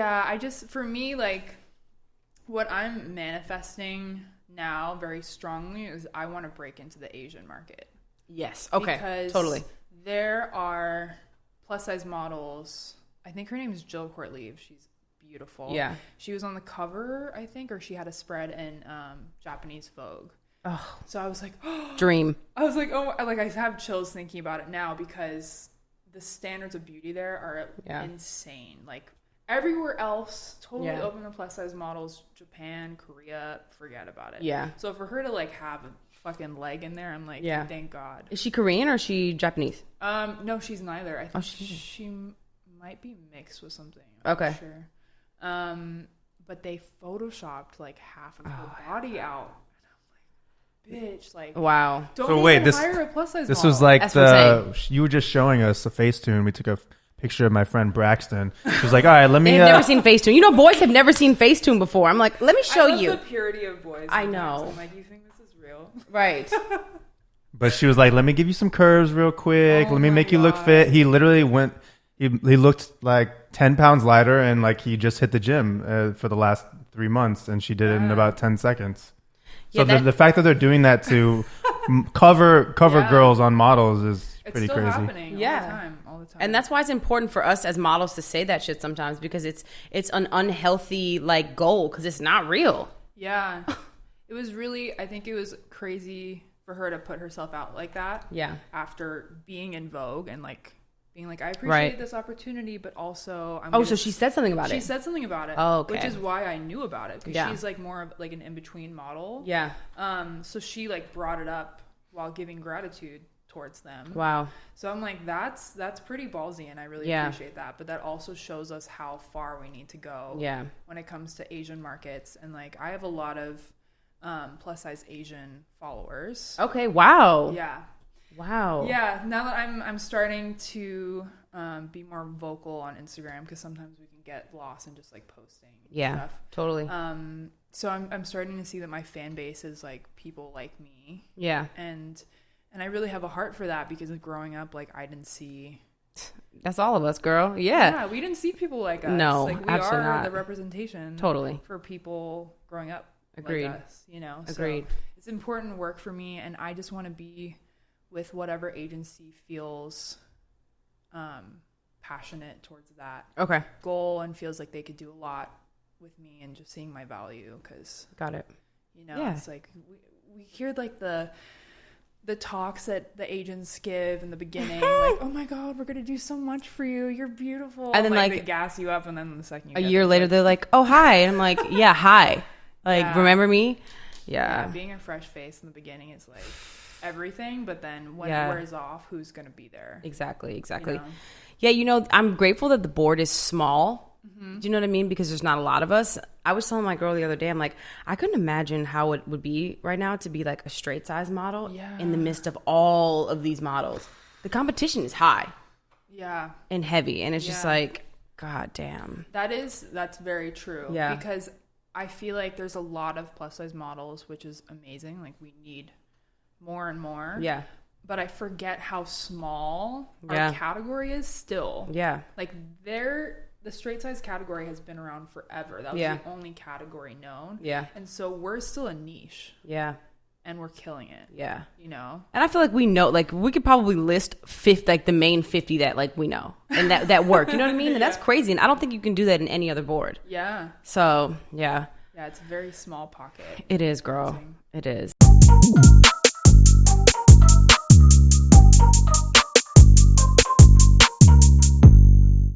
Yeah, for me, like, what I'm manifesting now very strongly is I want to break into the Asian market. Yes. Okay. Because totally. there are plus size models. I think her name is Jill Courtleave. She's beautiful. Yeah. She was on the cover, I think, or she had a spread in Japanese Vogue. Oh. So I was like, dream. I was like, oh, like I have chills thinking about it now because the standards of beauty there are insane. Like everywhere else, totally open to plus size models. Japan, Korea, forget about it. Yeah. So for her to like have a fucking leg in there, I'm like, thank God. Is she Korean or is she Japanese? No, she's neither. I think she might be mixed with something. I'm not sure. But they photoshopped like half of her body out. Bitch, like, wow. Don't so wait, hire a plus size this model. was like you were just showing us a Facetune. We took a picture of my friend Braxton. She was like, all right, let me. They've never seen Facetune. You know, boys have never seen Facetune before. I'm like, let me show you. The purity of boys. I know. I'm like, you think this is real? Right. But she was like, let me give you some curves real quick. Let me make you look fit. He literally went. He looked like 10 pounds lighter, and like he just hit the gym for the last 3 months, and she did it in about 10 seconds. So the fact that they're doing that to cover girls on models is pretty crazy. It's still happening all the time. And that's why it's important for us as models to say that shit sometimes, because it's an unhealthy like goal, because it's not real. Yeah. It was really, I think it was crazy for her to put herself out like that. Yeah. After being in Vogue and like being like, I appreciate this opportunity, but also so she said something about it. She said something about it. Oh, okay. Which is why I knew about it, because she's like more of like an in-between model. Yeah. So she like brought it up while giving gratitude towards them. Wow. So I'm like, that's pretty ballsy, and I really appreciate that. But that also shows us how far we need to go when it comes to Asian markets. And like, I have a lot of plus size Asian followers. Okay. Wow. Yeah. Wow. Yeah. Now that I'm starting to be more vocal on Instagram, because sometimes we can get lost in just like posting. Stuff. Totally. So I'm starting to see that my fan base is like people like me. Yeah. And I really have a heart for that, because of growing up, like I didn't see. That's all of us, girl. Yeah. We didn't see people like us. No, like we absolutely are not. the representation. Totally. For people growing up. Agreed. Like us, you know. Agreed. So it's important work for me, and I just want to be with whatever agency feels passionate towards that goal and feels like they could do a lot with me, and just seeing my value, because got it. You know, it's like we hear like the talks that the agents give in the beginning, like, oh my God, we're gonna do so much for you, you're beautiful, and then like they gas you up, and then the second a year later they're like, oh hi, and I'm like, yeah, hi, like remember me? Yeah. Being a fresh face in the beginning is like everything, but then when it wears off, who's gonna be there? Exactly. You know? Yeah, you know, I'm grateful that the board is small. Do you know what I mean? Because there's not a lot of us. I was telling my girl the other day, I'm like, I couldn't imagine how it would be right now to be like a straight size model in the midst of all of these models. The competition is high. Yeah. And heavy. And it's just like, God damn. That's very true. Yeah. Because I feel like there's a lot of plus size models, which is amazing. Like we need more and more. Yeah. But I forget how small our category is still. Yeah. Like the straight size category has been around forever. That was the only category known. Yeah. And so we're still a niche. Yeah. And we're killing it. Yeah. You know? And I feel like we know, like we could probably list 50, like the main 50 that like we know and that work. You know what I mean? And that's crazy. And I don't think you can do that in any other board. Yeah. So, yeah. Yeah, it's a very small pocket. It is, girl. It is.